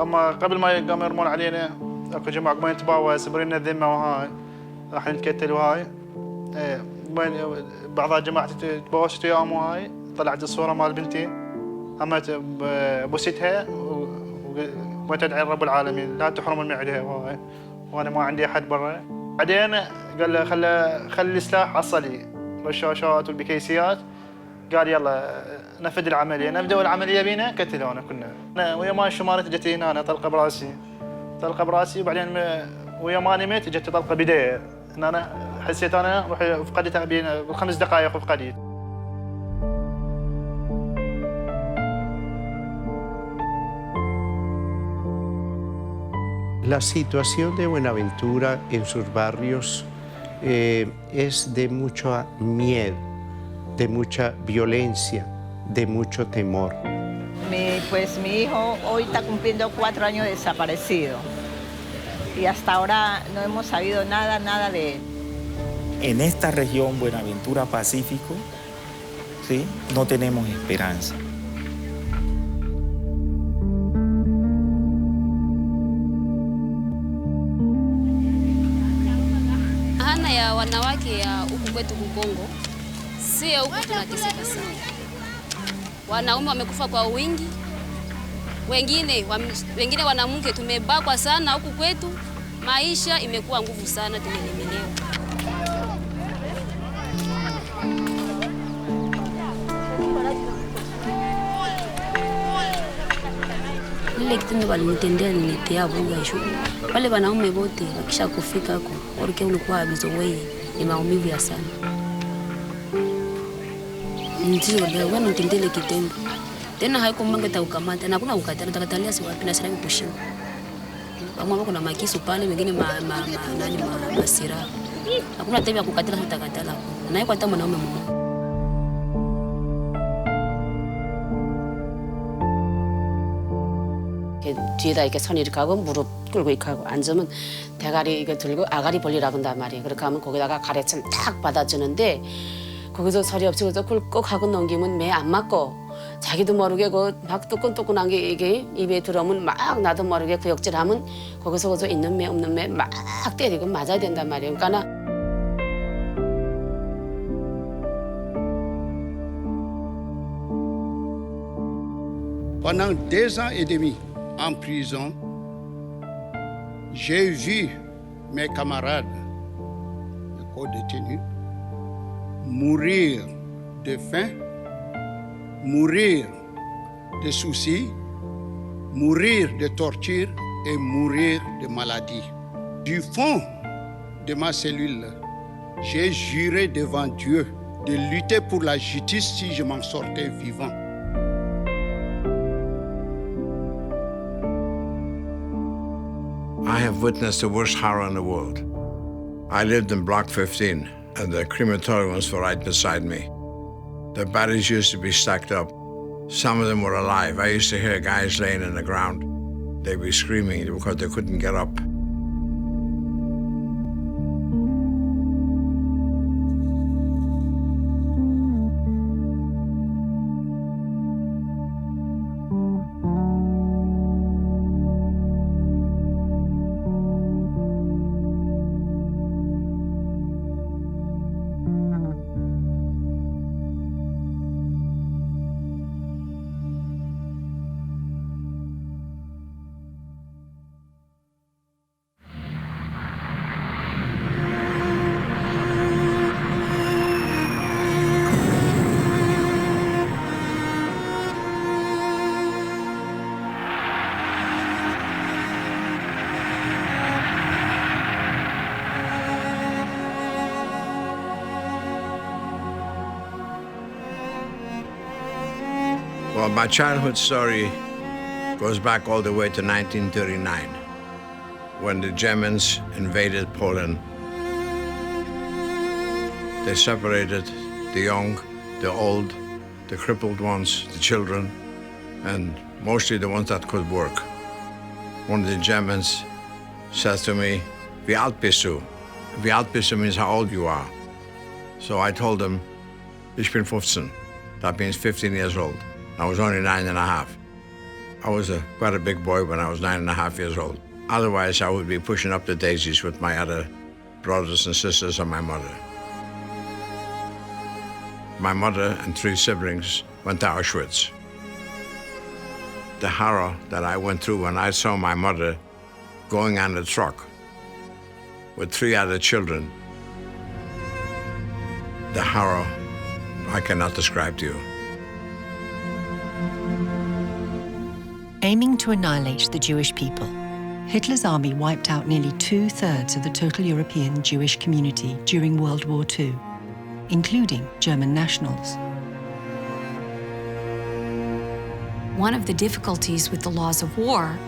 اما قبل ما قاموا يرمون علينا اكو جماعه قاموا ينتبهوا سبرينا الذمه وهاي راح نتكتل وهاي بعض جماعه تبوست وياهم وهاي طلعت الصوره مال بنتي اما بوستها وقمت ادعي رب العالمين لا تحرم من معدها وهاي وانا ما عندي احد برا. بعدين قال له خلي السلاح عصلي رشاشات والبكيسيات قال يلا نفذ العمليه نبدا العمليه بينا قتلونا كنا. انا ويا ما الشمارة جت هنا انا طلقه براسي وبعدين ويا ما نمت جت طلقه بدي ان انا حسيت انا روحي فقدتها بين بالخمس دقائق وفقدت. La situación de Buenaventura en sus barrios es de mucho miedo, de mucha violencia, de mucho temor. Pues mi hijo hoy está cumpliendo 4 años desaparecido y hasta ahora no hemos sabido nada de él. En esta región, Buenaventura Pacífico, ¿sí? No tenemos esperanza. Hana ya wanawake ya huku kwetu Kongo, sio huku tunateseka sana. Wanaume wamekufa kwa wingi, wengine wanamke tumebakwa sana huku kwetu. Maisha imekuwa nguvu sana, tumelemelewa. Ile kitendo walinitendea nilitia bunga shule. Wale wanaume wote wakisha kufika huko, orike ulikuwa bizowei ni maumivu ya sana. Ndio leo wanitendele kitendo. Tena haiko manga taukamata na kuna ukatana takatalia si wapi na sasa kushinda. Kama kuna makisu pale wengine masira. Hakuna tabia kukatala takatala. Na yuko hata mwanaume mmoja. 뒤에다 이렇게 손 이렇게 하고 무릎 꿇고 이렇게 하고 앉으면 대가리 이거 들고 아가리 벌리라고 한단 말이에요. 그렇게 하면 거기다가 가래점 탁 받아주는데 거기서 소리 없이 그저 꿀꺽 하고 넘기면 매 안 맞고 자기도 모르게 막 뜨끈뜨끈한 게 이게 입에 들어오면 막 나도 모르게 구역질하면 거기서 그저 있는 매 없는 매 막 때리고 맞아야 된단 말이에요. 그러니까 Pendant 2 ans et demi en prison, j'ai vu mes camarades, les co-détenus, mourir de faim, mourir de soucis, mourir de torture et mourir de maladie. Du fond de ma cellule, j'ai juré devant Dieu de lutter pour la justice si je m'en sortais vivant. I have witnessed the worst horror in the world. I lived in Block 15, and the crematoriums were right beside me. The bodies used to be stacked up. Some of them were alive. I used to hear guys laying in the ground. They'd be screaming because they couldn't get up. Well, my childhood story goes back all the way to 1939, when the Germans invaded Poland. They separated the young, the old, the crippled ones, the children, and mostly the ones that could work. One of the Germans says to me, "Wie alt bist du?" Wie alt bist du means how old you are. So I told him, "Ich bin 15." That means 15 years old. I was only 9 and a half. I was quite a big boy when I was 9.5 years old. Otherwise, I would be pushing up the daisies with my other brothers and sisters and my mother. My mother and 3 siblings went to Auschwitz. The horror that I went through when I saw my mother going on the truck with 3 other children, the horror I cannot describe to you. Aiming to annihilate the Jewish people, Hitler's army wiped out nearly 2/3 of the total European Jewish community during World War II, including German nationals. One of the difficulties with the laws of war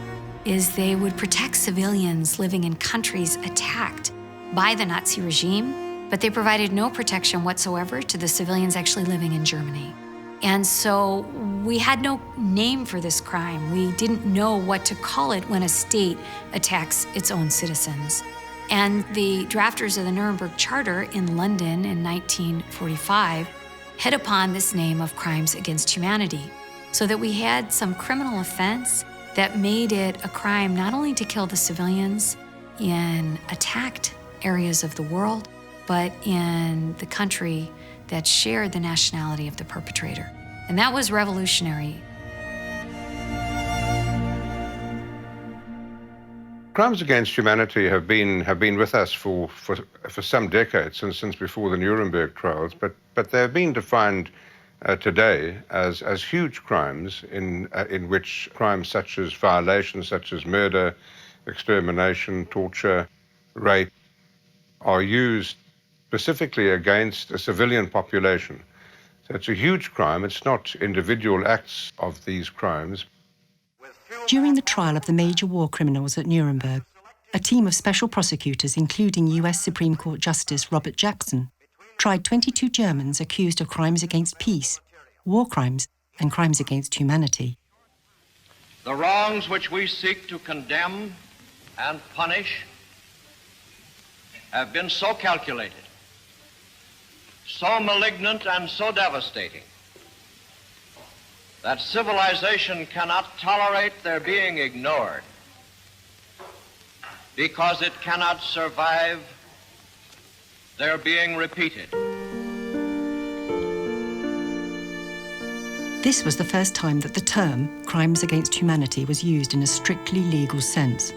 is they would protect civilians living in countries attacked by the Nazi regime, but they provided no protection whatsoever to the civilians actually living in Germany. And so we had no name for this crime. We didn't know what to call it when a state attacks its own citizens. And the drafters of the Nuremberg Charter in London in 1945 hit upon this name of crimes against humanity, so that we had some criminal offense that made it a crime not only to kill the civilians in attacked areas of the world, but in the country that shared the nationality of the perpetrator. And that was revolutionary. Crimes against humanity have been with us for some decades, since before the Nuremberg trials, but they have been defined today as huge crimes in which crimes such as violations, such as murder, extermination, torture, rape, are used specifically against a civilian population. So it's a huge crime. It's not individual acts of these crimes. During the trial of the major war criminals at Nuremberg, a team of special prosecutors, including US Supreme Court Justice Robert Jackson, tried 22 Germans accused of crimes against peace, war crimes, and crimes against humanity. The wrongs which we seek to condemn and punish have been so calculated, so malignant and so devastating that civilization cannot tolerate their being ignored, because it cannot survive their being repeated. This was the first time that the term crimes against humanity was used in a strictly legal sense.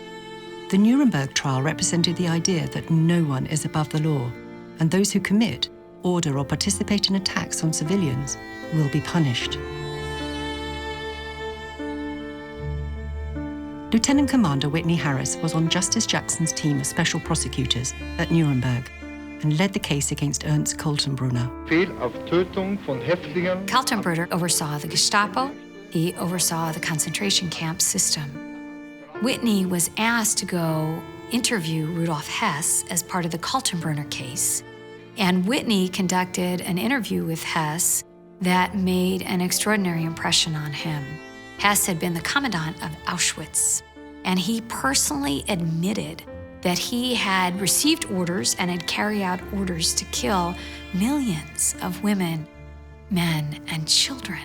The Nuremberg trial represented the idea that no one is above the law, and those who commit, order, or participate in attacks on civilians will be punished. Lieutenant Commander Whitney Harris was on Justice Jackson's team of special prosecutors at Nuremberg and led the case against Ernst Kaltenbrunner. Kaltenbrunner oversaw the Gestapo. He oversaw the concentration camp system. Whitney was asked to go interview Rudolf Hess as part of the Kaltenbrunner case. And Whitney conducted an interview with Hess that made an extraordinary impression on him. Hess had been the commandant of Auschwitz, and he personally admitted that he had received orders and had carried out orders to kill millions of women, men, and children.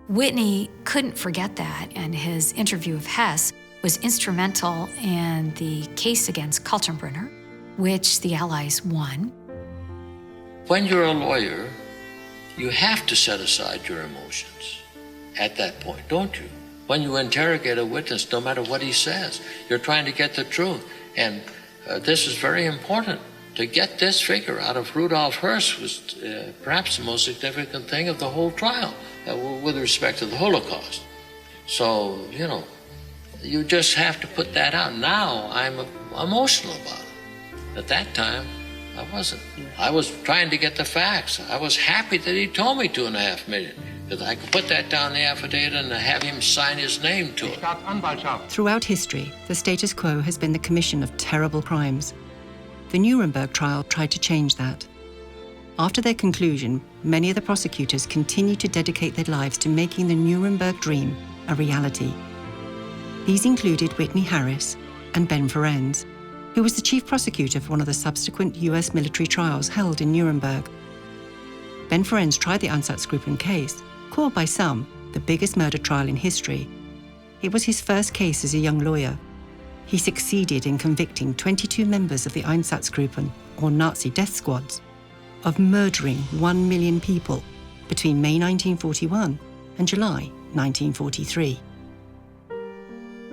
Whitney couldn't forget that, and his interview of Hess was instrumental in the case against Kaltenbrunner, which the Allies won. When you're a lawyer, you have to set aside your emotions at that point, don't you? When you interrogate a witness, no matter what he says, you're trying to get the truth. And this is very important. To get this figure out of Rudolf Hess was perhaps the most significant thing of the whole trial with respect to the Holocaust. So, you just have to put that out. Now I'm emotional about it. At that time, I wasn't. I was trying to get the facts. I was happy that he told me $2.5 million, because I could put that down in the affidavit and have him sign his name to it. Throughout history, the status quo has been the commission of terrible crimes. The Nuremberg trial tried to change that. After their conclusion, many of the prosecutors continued to dedicate their lives to making the Nuremberg dream a reality. These included Whitney Harris and Ben Ferencz, who was the chief prosecutor for one of the subsequent US military trials held in Nuremberg. Ben Ferencz tried the Einsatzgruppen case, called by some the biggest murder trial in history, It was his first case as a young lawyer. He succeeded in convicting 22 members of the Einsatzgruppen, or Nazi death squads, of murdering 1 million people between May 1941 and July 1943.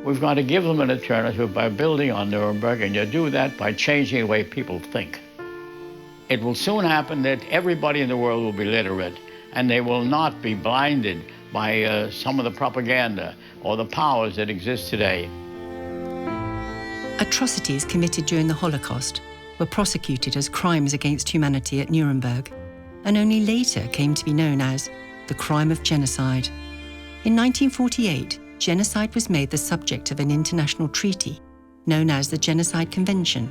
We've got to give them an alternative by building on Nuremberg, and you do that by changing the way people think. It will soon happen that everybody in the world will be literate, and they will not be blinded by some of the propaganda or the powers that exist today. Atrocities committed during the Holocaust were prosecuted as crimes against humanity at Nuremberg, and only later came to be known as the crime of genocide. In 1948, genocide was made the subject of an international treaty known as the Genocide Convention,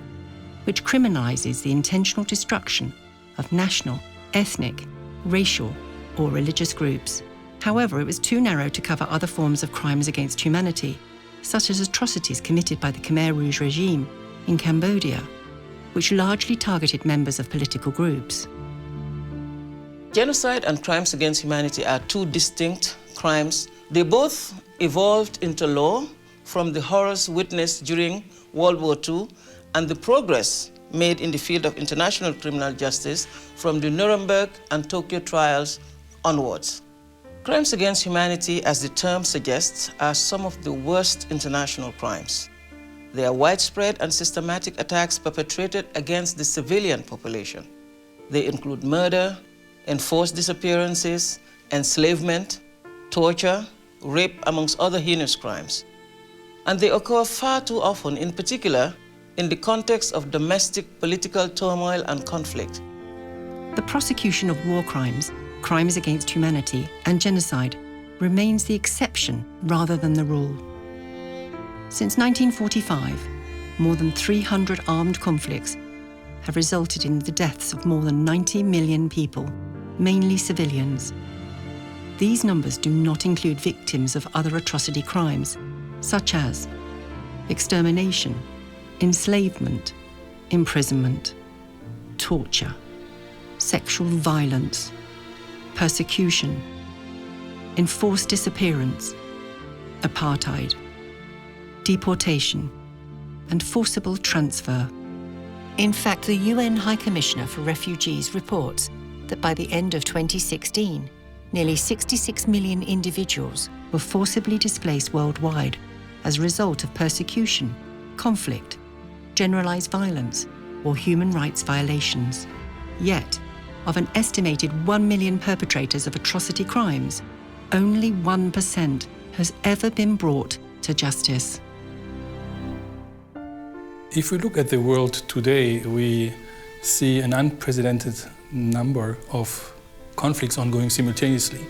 which criminalizes the intentional destruction of national, ethnic, racial, or religious groups. However, it was too narrow to cover other forms of crimes against humanity, such as atrocities committed by the Khmer Rouge regime in Cambodia, which largely targeted members of political groups. Genocide and crimes against humanity are two distinct crimes. They both evolved into law from the horrors witnessed during World War II and the progress made in the field of international criminal justice from the Nuremberg and Tokyo trials onwards. Crimes against humanity, as the term suggests, are some of the worst international crimes. They are widespread and systematic attacks perpetrated against the civilian population. They include murder, enforced disappearances, enslavement, torture, rape, amongst other heinous crimes. And they occur far too often, in particular, in the context of domestic political turmoil and conflict. The prosecution of war crimes, crimes against humanity, and genocide remains the exception rather than the rule. Since 1945, more than 300 armed conflicts have resulted in the deaths of more than 90 million people, mainly civilians. These numbers do not include victims of other atrocity crimes, such as extermination, enslavement, imprisonment, torture, sexual violence, persecution, enforced disappearance, apartheid, deportation, and forcible transfer. In fact, the UN High Commissioner for Refugees reports that by the end of 2016, nearly 66 million individuals were forcibly displaced worldwide as a result of persecution, conflict, generalized violence, or human rights violations. Yet, of an estimated 1 million perpetrators of atrocity crimes, only 1% has ever been brought to justice. If we look at the world today, we see an unprecedented number of conflicts ongoing simultaneously.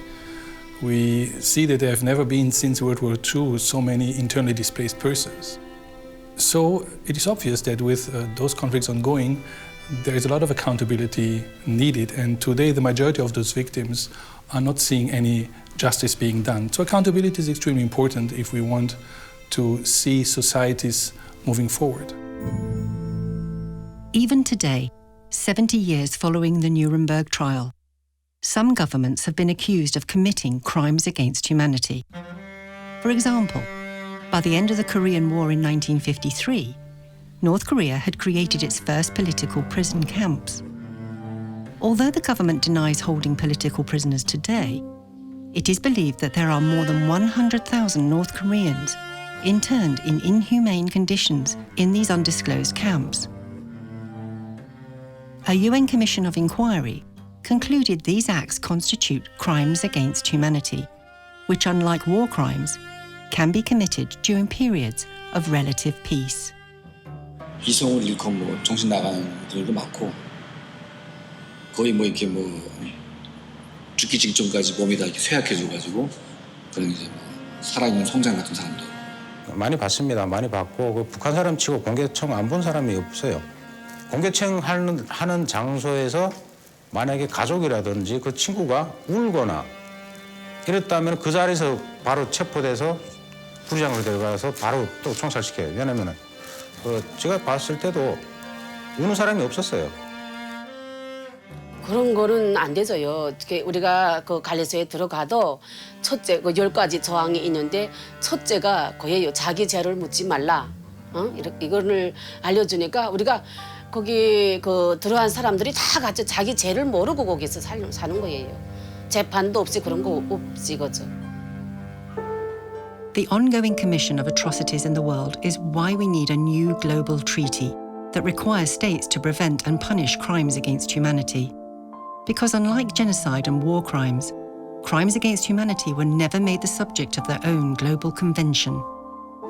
We see that there have never been, since World War II, so many internally displaced persons. So it is obvious that with those conflicts ongoing, there is a lot of accountability needed, and today the majority of those victims are not seeing any justice being done. So accountability is extremely important if we want to see societies moving forward. Even today, 70 years following the Nuremberg trial, some governments have been accused of committing crimes against humanity. For example, by the end of the Korean War in 1953, North Korea had created its first political prison camps. Although the government denies holding political prisoners today, it is believed that there are more than 100,000 North Koreans interned in inhumane conditions in these undisclosed camps. A UN Commission of Inquiry concluded these acts constitute crimes against humanity, which, unlike war crimes, can be committed during periods of relative peace. 이성을 잃고 정신 나가는 분들도 많고 거의 이렇게 죽기 직전까지 몸이 다 이렇게 쇠약해져가지고 그런 이제 살아있는 송장 같은 사람들. 많이 봤습니다. 많이 봤고 그 북한 사람 치고 공개청 안 본 사람이 없어요. 공개청 하는 장소에서 만약에 가족이라든지 그 친구가 울거나 이랬다면 그 자리에서 바로 체포돼서 부리장으로 들어가서 바로 또 총살시켜요. 왜냐면은 제가 봤을 때도 우는 사람이 없었어요. 그런 거는 안 되죠요. 어떻게 우리가 그 관리소에 들어가도 첫째 그 10가지 저항이 있는데 첫째가 그예요. 자기 죄를 묻지 말라. 이거를 알려주니까 우리가 거기 그 들어간 사람들이 다 같이 자기 죄를 모르고 거기서 사는 거예요. 재판도 없이 그런 거 없지 그죠. The ongoing commission of atrocities in the world is why we need a new global treaty that requires states to prevent and punish crimes against humanity. Because unlike genocide and war crimes, crimes against humanity were never made the subject of their own global convention.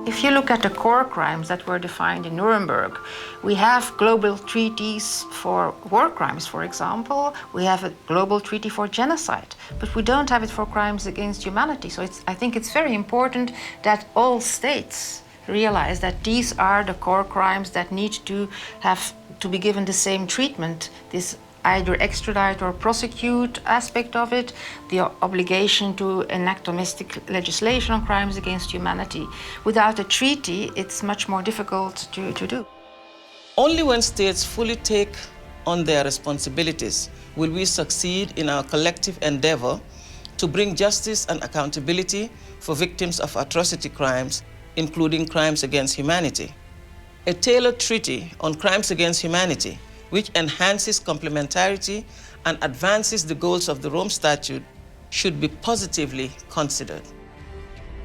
If you look at the core crimes that were defined in Nuremberg, we have global treaties for war crimes, for example. We have a global treaty for genocide, but we don't have it for crimes against humanity. So I think it's very important that all states realize that these are the core crimes that need to have to be given the same treatment. This either extradite or prosecute aspect of it, the obligation to enact domestic legislation on crimes against humanity. Without a treaty, it's much more difficult to do. Only when states fully take on their responsibilities will we succeed in our collective endeavor to bring justice and accountability for victims of atrocity crimes, including crimes against humanity. A tailored treaty on crimes against humanity which enhances complementarity and advances the goals of the Rome Statute should be positively considered.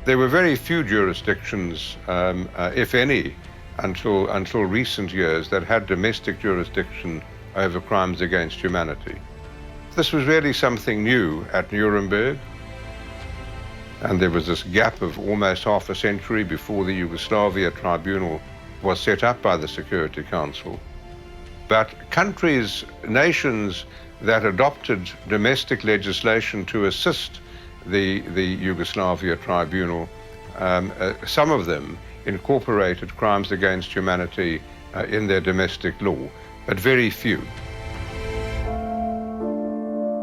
There were very few jurisdictions, if any, until recent years that had domestic jurisdiction over crimes against humanity. This was really something new at Nuremberg, and there was this gap of almost half a century before the Yugoslavia Tribunal was set up by the Security Council. But countries, nations that adopted domestic legislation to assist the Yugoslavia Tribunal, some of them incorporated crimes against humanity in their domestic law, but very few.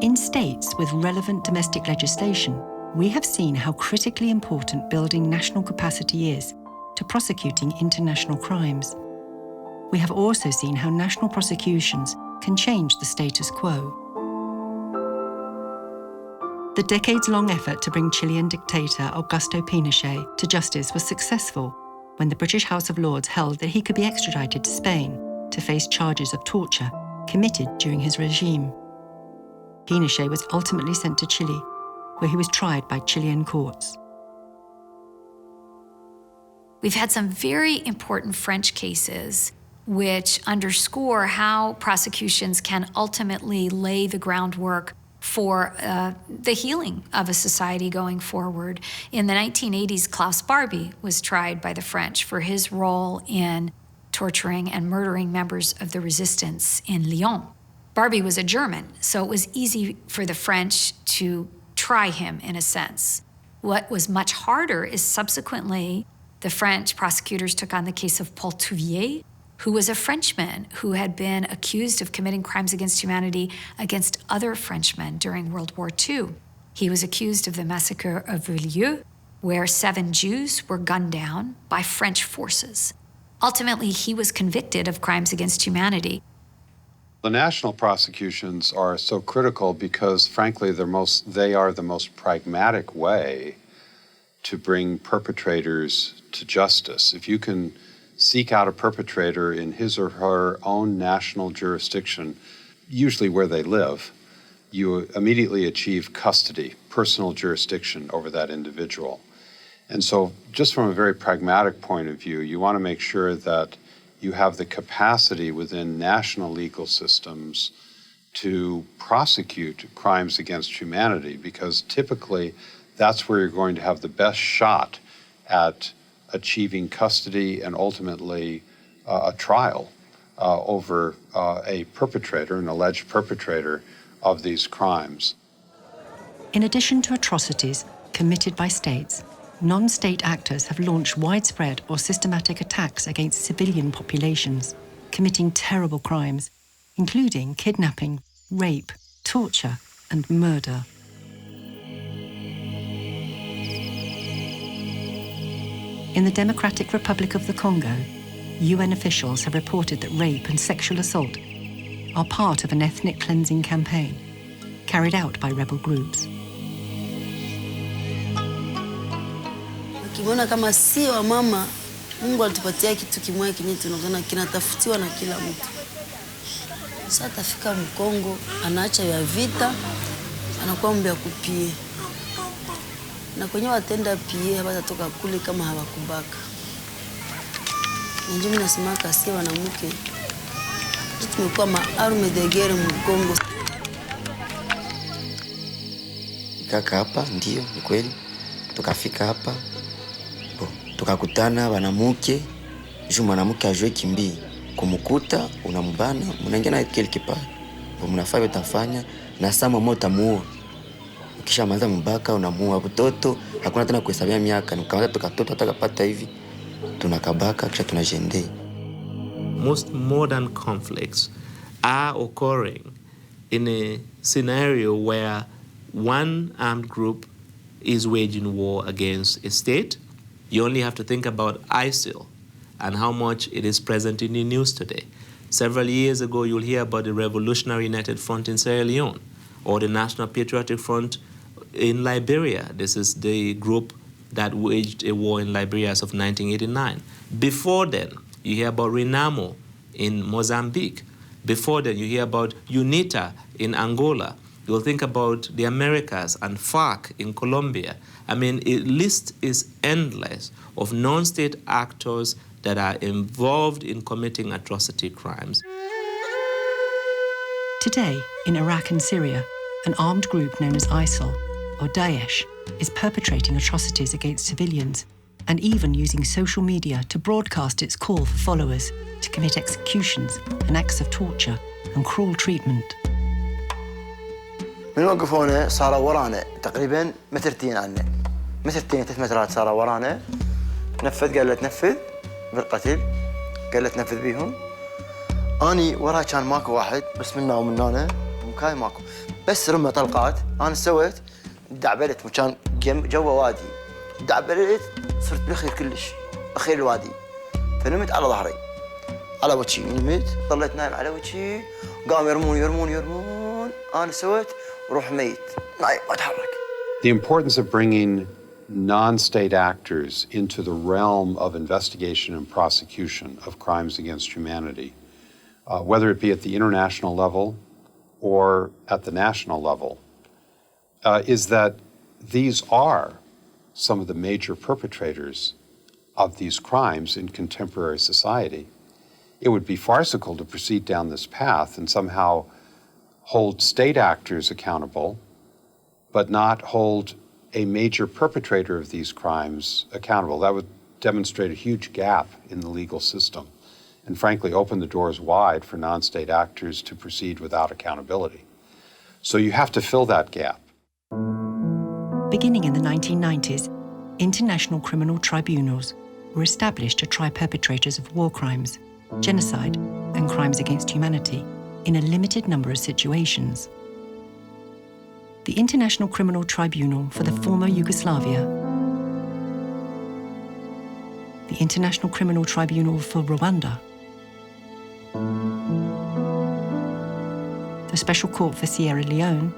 In states with relevant domestic legislation, we have seen how critically important building national capacity is to prosecuting international crimes. We have also seen how national prosecutions can change the status quo. The decades-long effort to bring Chilean dictator Augusto Pinochet to justice was successful when the British House of Lords held that he could be extradited to Spain to face charges of torture committed during his regime. Pinochet was ultimately sent to Chile, where he was tried by Chilean courts. We've had some very important French cases which underscore how prosecutions can ultimately lay the groundwork for the healing of a society going forward. In the 1980s, Klaus Barbie was tried by the French for his role in torturing and murdering members of the resistance in Lyon. Barbie was a German, so it was easy for the French to try him in a sense. What was much harder is subsequently the French prosecutors took on the case of Paul Touvier, who was a Frenchman who had been accused of committing crimes against humanity against other Frenchmen during World War II. He was accused of the massacre of Villers, where 7 Jews were gunned down by French forces. Ultimately, he was convicted of crimes against humanity. The national prosecutions are so critical because, frankly, they are the most pragmatic way to bring perpetrators to justice. If you can seek out a perpetrator in his or her own national jurisdiction, usually where they live, you immediately achieve custody, personal jurisdiction over that individual. And so just from a very pragmatic point of view, you want to make sure that you have the capacity within national legal systems to prosecute crimes against humanity, because typically that's where you're going to have the best shot at achieving custody and ultimately a trial over a perpetrator, an alleged perpetrator of these crimes. In addition to atrocities committed by states, non-state actors have launched widespread or systematic attacks against civilian populations, committing terrible crimes, including kidnapping, rape, torture, and murder. In the Democratic Republic of the Congo, UN officials have reported that rape and sexual assault are part of an ethnic cleansing campaign carried out by rebel groups. Ukiona kama si wa mama, Mungu alitupatia kitu kimoja kinyi tunaona kinatafutiwa na kila mtu. Sasa tafika Mkongo, anaacha ya vita, anakuwa mbia kupie. Na kwenye watenda pie, watatoka kule kama hawakubaka. Njumi nasema kasi wanamke. Tumekuwa maarme de guerre Mkongo. Kaka hapa ndio ni kweli. Tukafika hapa. Tukakutana wanamuke. Juu mwanamke ajue kimbii. Kumukuta unambana, mnaingia na quelque part. Mnafaa utafanya na sama moto muo. Ukisha manza mbaka unamuua mtoto, hakuna tena kuhesabia miaka. Nikamata tukatoto atakapata hivi. Tunakabaka kisha tunajende. Most modern conflicts are occurring in a scenario where one armed group is waging war against a state. You only have to think about ISIL and how much it is present in the news today. Several years ago, you'll hear about the Revolutionary United Front in Sierra Leone or the National Patriotic Front in Liberia. This is the group that waged a war in Liberia as of 1989. Before then, you hear about Renamo in Mozambique. Before then, you hear about UNITA in Angola. You'll think about the Americas and FARC in Colombia. I mean, a list is endless of non-state actors that are involved in committing atrocity crimes. Today, in Iraq and Syria, an armed group known as ISIL, or Daesh, is perpetrating atrocities against civilians and even using social media to broadcast its call for followers to commit executions and acts of torture and cruel treatment. من وقفونا صاروا ورانا تقريبا مترتين عنا مترتين 3 مترات صاروا ورانا نفذ قال له تنفذ بالقتل قال له تنفذ بيهم اني ورا كان ماكو واحد بس منا ومن مكاي ماكو بس رمى طلقات انا سويت دعبلت مكان جوا وادي دعبلت صرت بالاخير كلش اخير الوادي فنمت على ظهري على وجهي نمت ضليت نايم على وجهي قام يرمون انا سويت روح ميت نايم ما اتحرك. The importance of bringing non-state actors into the realm of investigation and prosecution of crimes against humanity, whether it be at the international level or at the national level, is that these are some of the major perpetrators of these crimes in contemporary society. It would be farcical to proceed down this path and somehow hold state actors accountable, but not hold a major perpetrator of these crimes accountable. That would demonstrate a huge gap in the legal system and frankly open the doors wide for non-state actors to proceed without accountability. So you have to fill that gap. Beginning in the 1990s, international criminal tribunals were established to try perpetrators of war crimes, genocide, and crimes against humanity in a limited number of situations. The International Criminal Tribunal for the former Yugoslavia, the International Criminal Tribunal for Rwanda, the Special Court for Sierra Leone,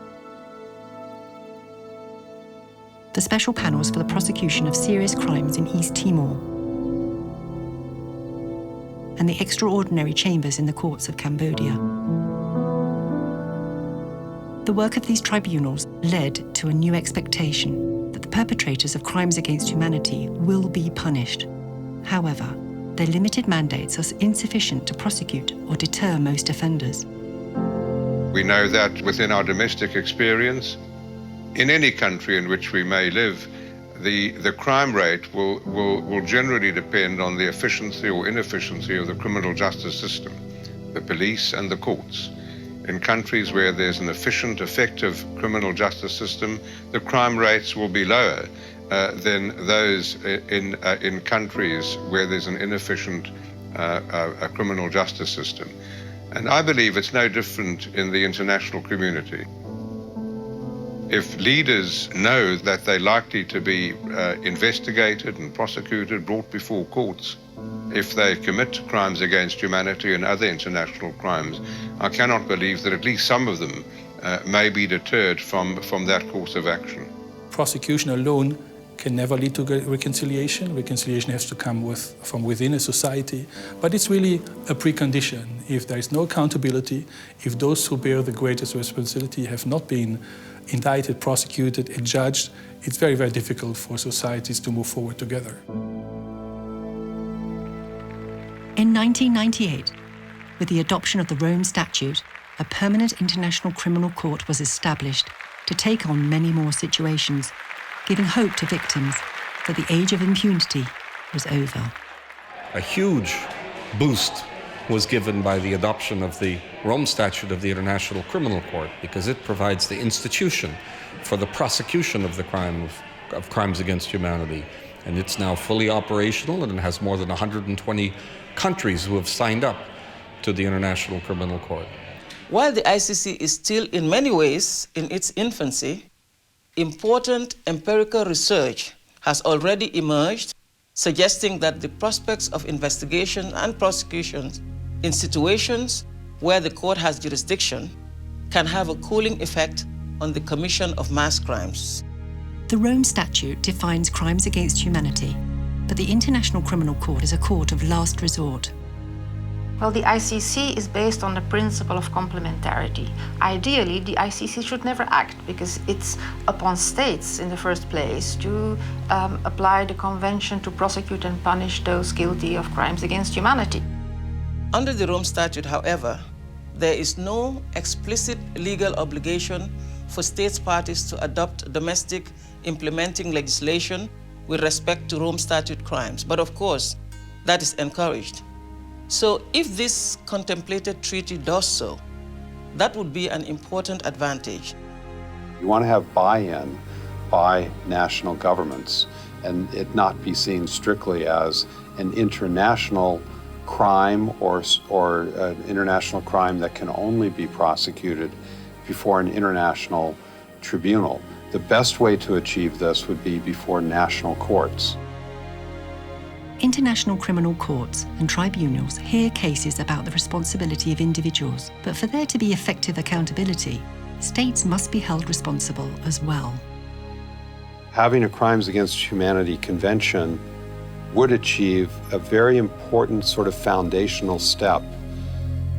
the Special Panels for the Prosecution of Serious Crimes in East Timor, and the Extraordinary Chambers in the Courts of Cambodia. The work of these tribunals led to a new expectation that the perpetrators of crimes against humanity will be punished. However, their limited mandates are insufficient to prosecute or deter most offenders. We know that within our domestic experience, in any country in which we may live, the crime rate will generally depend on the efficiency or inefficiency of the criminal justice system, the police and the courts. In countries where there's an efficient, effective criminal justice system, the crime rates will be lower than those in countries where there's an inefficient criminal justice system. And I believe it's no different in the international community. If leaders know that they're likely to be investigated and prosecuted, brought before courts, if they commit crimes against humanity and other international crimes, I cannot believe that at least some of them may be deterred from that course of action. Prosecution alone can never lead to reconciliation. Reconciliation has to come from within a society. But it's really a precondition. If there is no accountability, if those who bear the greatest responsibility have not been indicted, prosecuted, and judged, it's very, very difficult for societies to move forward together. In 1998, with the adoption of the Rome Statute, a permanent international criminal court was established to take on many more situations, giving hope to victims that the age of impunity was over. A huge boost was given by the adoption of the Rome Statute of the International Criminal Court, because it provides the institution for the prosecution of the of crimes against humanity. And it's now fully operational, and it has more than 120 countries who have signed up to the International Criminal Court. While the ICC is still in many ways in its infancy, important empirical research has already emerged suggesting that the prospects of investigation and prosecution in situations where the court has jurisdiction can have a cooling effect on the commission of mass crimes. The Rome Statute defines crimes against humanity, but the International Criminal Court is a court of last resort. Well, the ICC is based on the principle of complementarity. Ideally, the ICC should never act because it's upon states in the first place to apply the convention to prosecute and punish those guilty of crimes against humanity. Under the Rome Statute, however, there is no explicit legal obligation for states parties to adopt domestic implementing legislation with respect to Rome Statute crimes. But of course, that is encouraged. So if this contemplated treaty does so, that would be an important advantage. You want to have buy-in by national governments and it not be seen strictly as an international crime or an international crime that can only be prosecuted before an international tribunal. The best way to achieve this would be before national courts. International criminal courts and tribunals hear cases about the responsibility of individuals, but for there to be effective accountability, states must be held responsible as well. Having a Crimes Against Humanity Convention would achieve a very important sort of foundational step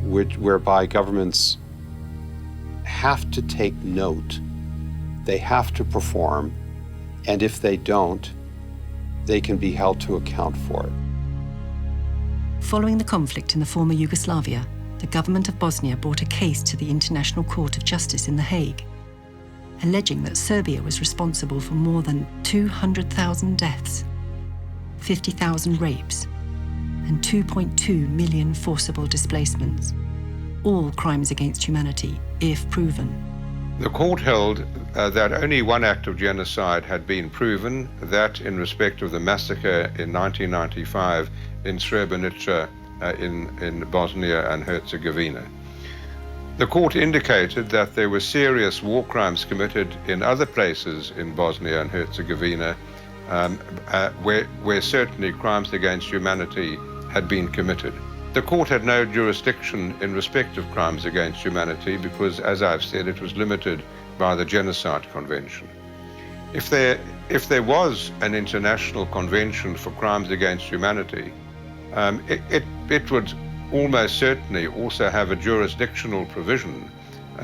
whereby governments have to take note, they have to perform, and if they don't, they can be held to account for it. Following the conflict in the former Yugoslavia, the government of Bosnia brought a case to the International Court of Justice in The Hague, alleging that Serbia was responsible for more than 200,000 deaths, 50,000 rapes, and 2.2 million forcible displacements, all crimes against humanity, if proven. The court held that only one act of genocide had been proven, that in respect of the massacre in 1995 in Srebrenica in Bosnia and Herzegovina. The court indicated that there were serious war crimes committed in other places in Bosnia and Herzegovina where certainly crimes against humanity had been committed. The court had no jurisdiction in respect of crimes against humanity because, as I've said, it was limited by the Genocide Convention. If there was an international convention for crimes against humanity, it would almost certainly also have a jurisdictional provision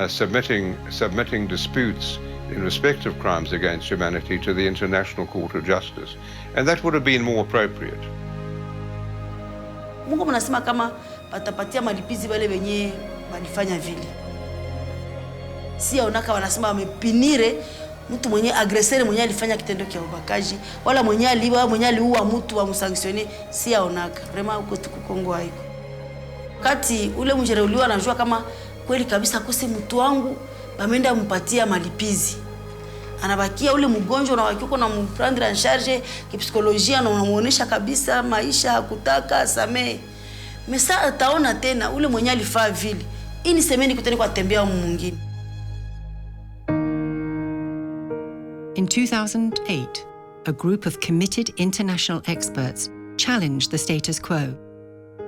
submitting disputes in respect of crimes against humanity to the International Court of Justice, and that would have been more appropriate. Mungu mnasema kama patapatia malipizi wale wenye walifanya vile. Si aonaka wanasema wamepinire mtu mwenye agresere mwenye alifanya kitendo cha ubakaji wala mwenye aliua mtu wa msanctione, si aonaka. Vraiment uko tuku Kongo haiko. Kati ule mjereuliwa anajua kama kweli kabisa kose mtu wangu bameenda mpatia malipizi. Anabakia ule mgonjwa na wakiuko na mprendre en charge kipsikolojia na unamuonesha kabisa maisha hakutaka samee. Mesa ataona tena ule mwenye alifaa vile. Ini semeni kuteni kwa tembea mwingine. In 2008, a group of committed international experts challenged the status quo.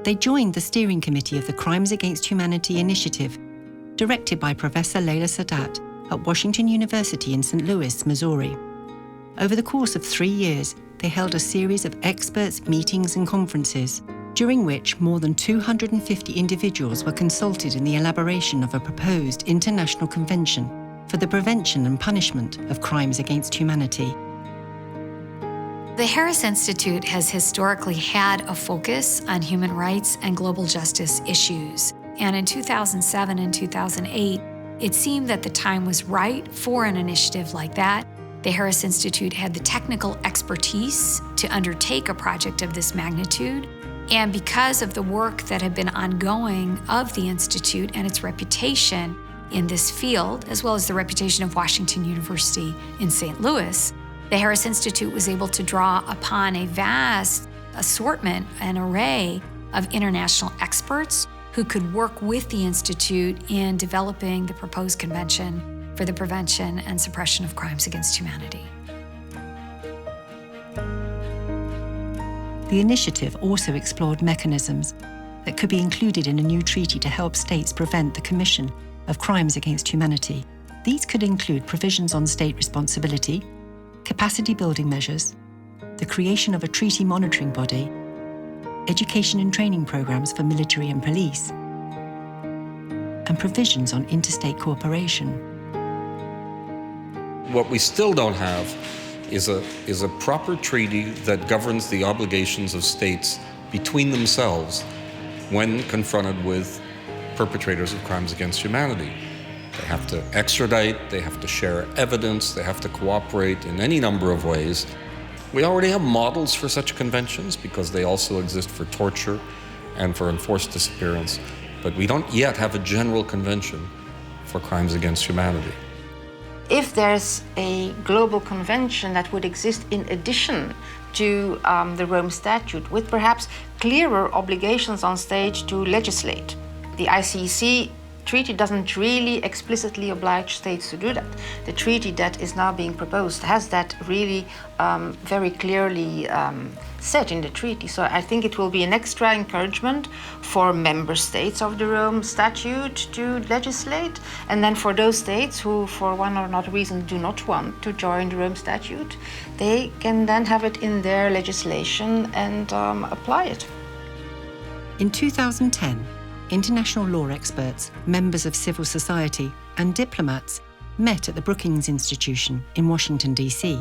They joined the steering committee of the Crimes Against Humanity initiative, directed by Professor Leila Sadat at Washington University in St. Louis, Missouri. Over the course of 3 years, they held a series of experts' meetings and conferences, during which more than 250 individuals were consulted in the elaboration of a proposed international convention for the prevention and punishment of crimes against humanity. The Harris Institute has historically had a focus on human rights and global justice issues. And in 2007 and 2008, it seemed that the time was right for an initiative like that. The Harris Institute had the technical expertise to undertake a project of this magnitude. And because of the work that had been ongoing of the Institute and its reputation in this field, as well as the reputation of Washington University in St. Louis, the Harris Institute was able to draw upon a vast assortment and array of international experts who could work with the Institute in developing the proposed convention for the prevention and suppression of crimes against humanity. The initiative also explored mechanisms that could be included in a new treaty to help states prevent the commission of crimes against humanity. These could include provisions on state responsibility, capacity building measures, the creation of a treaty monitoring body, education and training programs for military and police, and provisions on interstate cooperation. What we still don't have is a proper treaty that governs the obligations of states between themselves when confronted with perpetrators of crimes against humanity. They have to extradite, they have to share evidence, they have to cooperate in any number of ways. We already have models for such conventions because they also exist for torture and for enforced disappearance, but we don't yet have a general convention for crimes against humanity. If there's a global convention that would exist in addition to the Rome Statute, with perhaps clearer obligations on stage to legislate. The ICC treaty doesn't really explicitly oblige states to do that. The treaty that is now being proposed has that really very clearly set in the treaty. So I think it will be an extra encouragement for member states of the Rome Statute to legislate, and then for those states who, for one or another reason, do not want to join the Rome Statute, they can then have it in their legislation and apply it. In 2010, international law experts, members of civil society, and diplomats met at the Brookings Institution in Washington, D.C.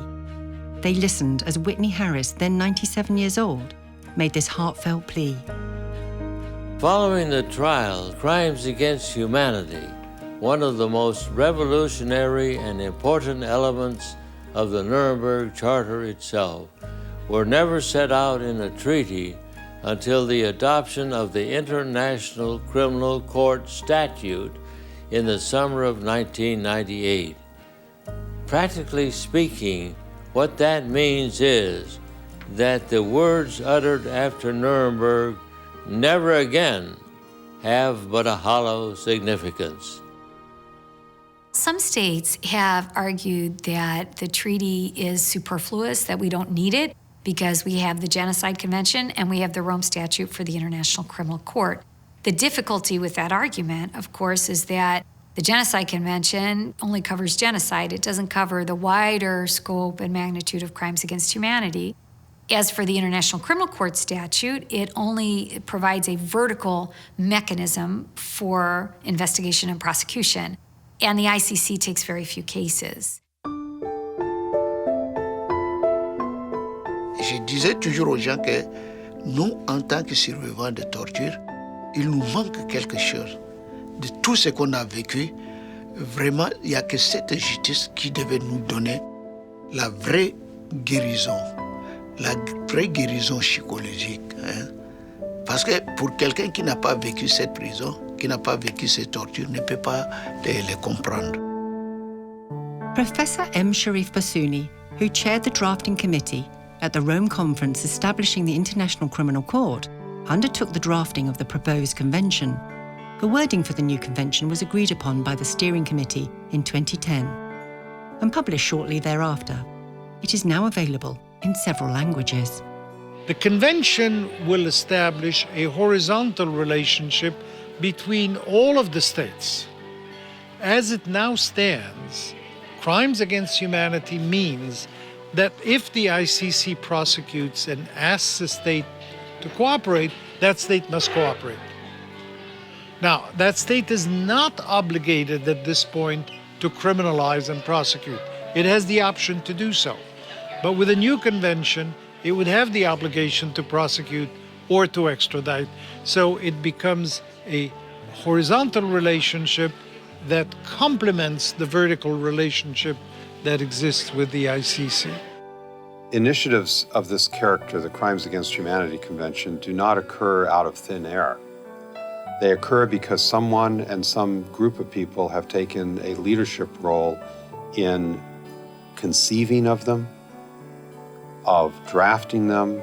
They listened as Whitney Harris, then 97 years old, made this heartfelt plea. Following the trial, Crimes Against Humanity, one of the most revolutionary and important elements of the Nuremberg Charter itself, were never set out in a treaty until the adoption of the International Criminal Court Statute in the summer of 1998. Practically speaking, what that means is that the words uttered after Nuremberg never again have but a hollow significance. Some states have argued that the treaty is superfluous, that we don't need it, because we have the Genocide Convention and we have the Rome Statute for the International Criminal Court. The difficulty with that argument, of course, is that the Genocide Convention only covers genocide. It doesn't cover the wider scope and magnitude of crimes against humanity. As for the International Criminal Court Statute, it only provides a vertical mechanism for investigation and prosecution. And the ICC takes very few cases. Je disais toujours aux gens que nous, en tant que survivants de torture, il nous manque quelque chose. De tout ce qu'on a vécu, vraiment, il n'y a que cette justice qui devait nous donner la vraie guérison psychologique. Hein? Parce que pour quelqu'un qui n'a pas vécu cette prison, qui n'a pas vécu cette torture, ne peut pas les comprendre. Professor M. Sharif Bassouni, who chaired the drafting committee at the Rome Conference establishing the International Criminal Court, undertook the drafting of the proposed convention. The wording for the new convention was agreed upon by the steering committee in 2010 and published shortly thereafter. It is now available in several languages. The convention will establish a horizontal relationship between all of the states. As it now stands, crimes against humanity means that if the ICC prosecutes and asks a state to cooperate, that state must cooperate. Now, that state is not obligated at this point to criminalize and prosecute. It has the option to do so. But with a new convention, it would have the obligation to prosecute or to extradite. So it becomes a horizontal relationship that complements the vertical relationship that exists with the ICC. Initiatives of this character, the Crimes Against Humanity Convention, do not occur out of thin air. They occur because someone and some group of people have taken a leadership role in conceiving of them, of drafting them,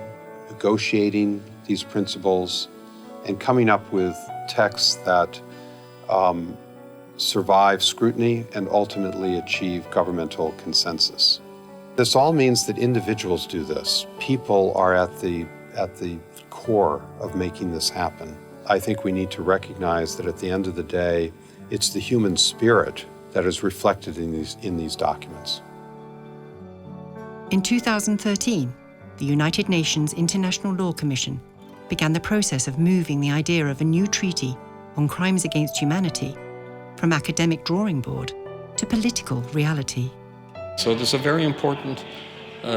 negotiating these principles, and coming up with texts that survive scrutiny and ultimately achieve governmental consensus. This all means that individuals do this. People are at the core of making this happen. I think we need to recognize that at the end of the day, it's the human spirit that is reflected in these documents. In 2013, the United Nations International Law Commission began the process of moving the idea of a new treaty on crimes against humanity from academic drawing board to political reality. So there's a very important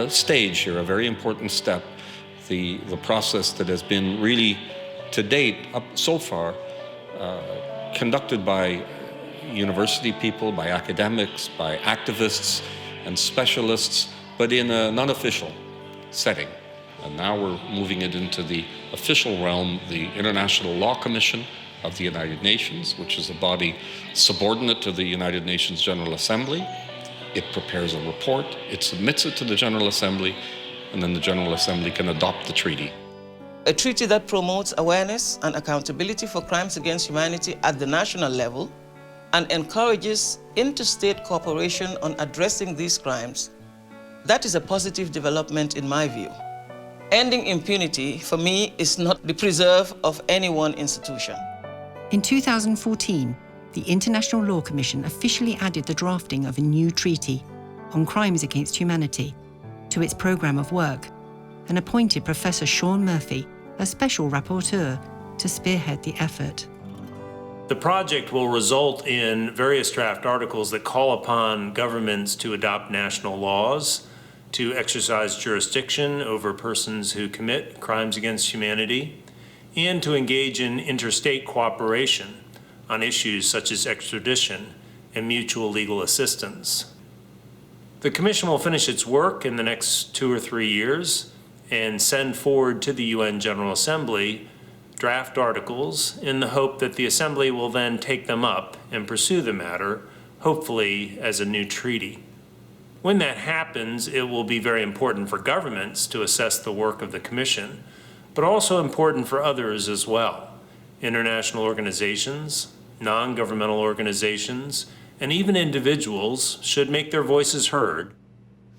stage here, a very important step. The process that has been really, to date, up so far, conducted by university people, by academics, by activists and specialists, but in an unofficial setting. And now we're moving it into the official realm, the International Law Commission of the United Nations, which is a body subordinate to the United Nations General Assembly. It prepares a report, it submits it to the General Assembly, and then the General Assembly can adopt the treaty. A treaty that promotes awareness and accountability for crimes against humanity at the national level and encourages interstate cooperation on addressing these crimes. That is a positive development in my view. Ending impunity, for me, is not the preserve of any one institution. In 2014, the International Law Commission officially added the drafting of a new treaty on crimes against humanity to its programme of work and appointed Professor Sean Murphy as special rapporteur to spearhead the effort. The project will result in various draft articles that call upon governments to adopt national laws, to exercise jurisdiction over persons who commit crimes against humanity, and to engage in interstate cooperation on issues such as extradition and mutual legal assistance. The Commission will finish its work in the next 2 or 3 years and send forward to the UN General Assembly draft articles in the hope that the Assembly will then take them up and pursue the matter, hopefully as a new treaty. When that happens, it will be very important for governments to assess the work of the Commission, but also important for others as well. International organizations, non-governmental organizations, and even individuals should make their voices heard.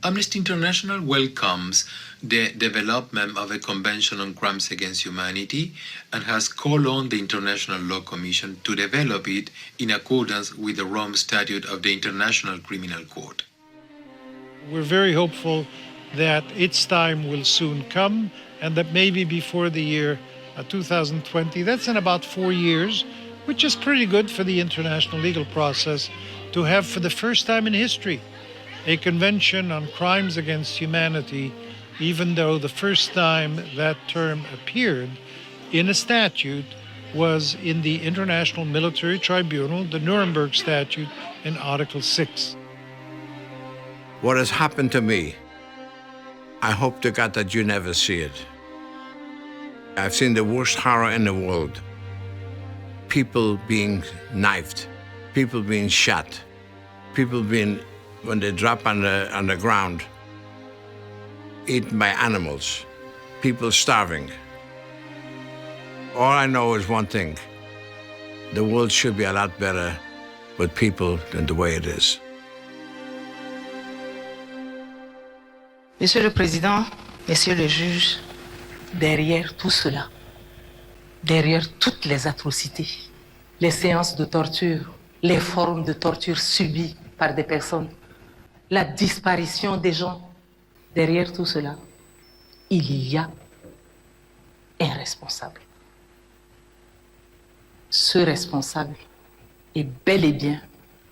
Amnesty International welcomes the development of a Convention on Crimes Against Humanity and has called on the International Law Commission to develop it in accordance with the Rome Statute of the International Criminal Court. We're very hopeful that its time will soon come and that maybe before the year 2020, that's in about 4 years, which is pretty good for the international legal process, to have for the first time in history a convention on crimes against humanity, even though the first time that term appeared in a statute was in the International Military Tribunal, the Nuremberg Statute, in Article 6. What has happened to me, I hope to God that you never see it. I've seen the worst horror in the world. People being knifed, people being shot, people being, when they drop on the ground, eaten by animals, people starving. All I know is one thing: the world should be a lot better with people than the way it is. Monsieur le Président, Messieurs les juges, derrière tout cela, derrière toutes les atrocités, les séances de torture, les formes de torture subies par des personnes, la disparition des gens, derrière tout cela, il y a un responsable. Ce responsable est bel et bien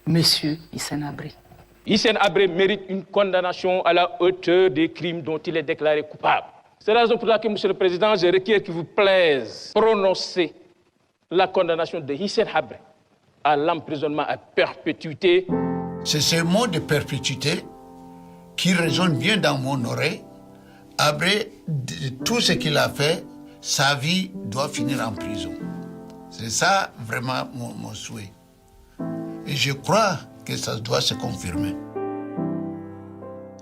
Monsieur Hissène Habré. Hissène Habré mérite une condamnation à la hauteur des crimes dont il est déclaré coupable. C'est la raison pour laquelle, Monsieur le Président, je requiers qu'il vous plaise prononcer la condamnation de Hissène Habré à l'emprisonnement à perpétuité. C'est ce mot de perpétuité qui résonne bien dans mon oreille. Habré, tout ce qu'il a fait, sa vie doit finir en prison. C'est ça vraiment mon souhait. Et je crois que ça doit se confirmer.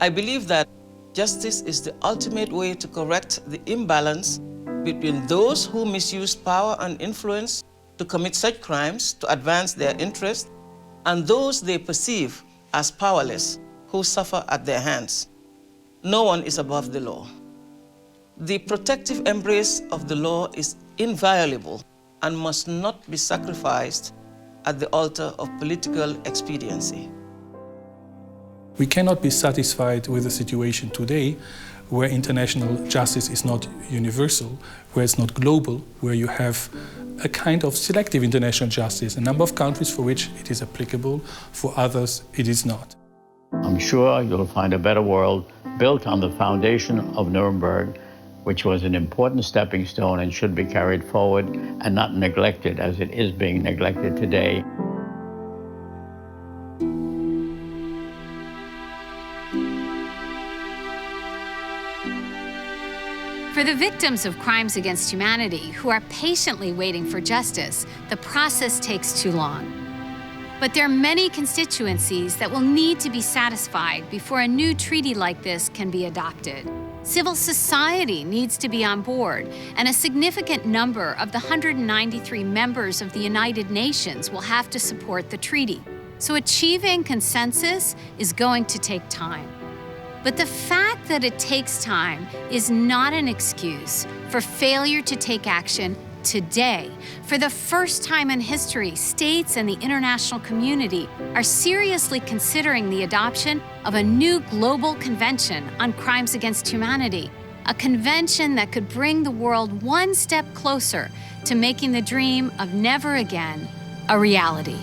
I believe that justice is the ultimate way to correct the imbalance between those who misuse power and influence to commit such crimes to advance their interests and those they perceive as powerless who suffer at their hands. No one is above the law. The protective embrace of the law is inviolable and must not be sacrificed at the altar of political expediency. We cannot be satisfied with the situation today where international justice is not universal, where it's not global, where you have a kind of selective international justice, a number of countries for which it is applicable, for others it is not. I'm sure you'll find a better world built on the foundation of Nuremberg, which was an important stepping stone and should be carried forward and not neglected as it is being neglected today. For the victims of crimes against humanity who are patiently waiting for justice, the process takes too long. But there are many constituencies that will need to be satisfied before a new treaty like this can be adopted. Civil society needs to be on board, and a significant number of the 193 members of the United Nations will have to support the treaty. So achieving consensus is going to take time. But the fact that it takes time is not an excuse for failure to take action today. For the first time in history, states and the international community are seriously considering the adoption of a new global convention on crimes against humanity, a convention that could bring the world one step closer to making the dream of never again a reality.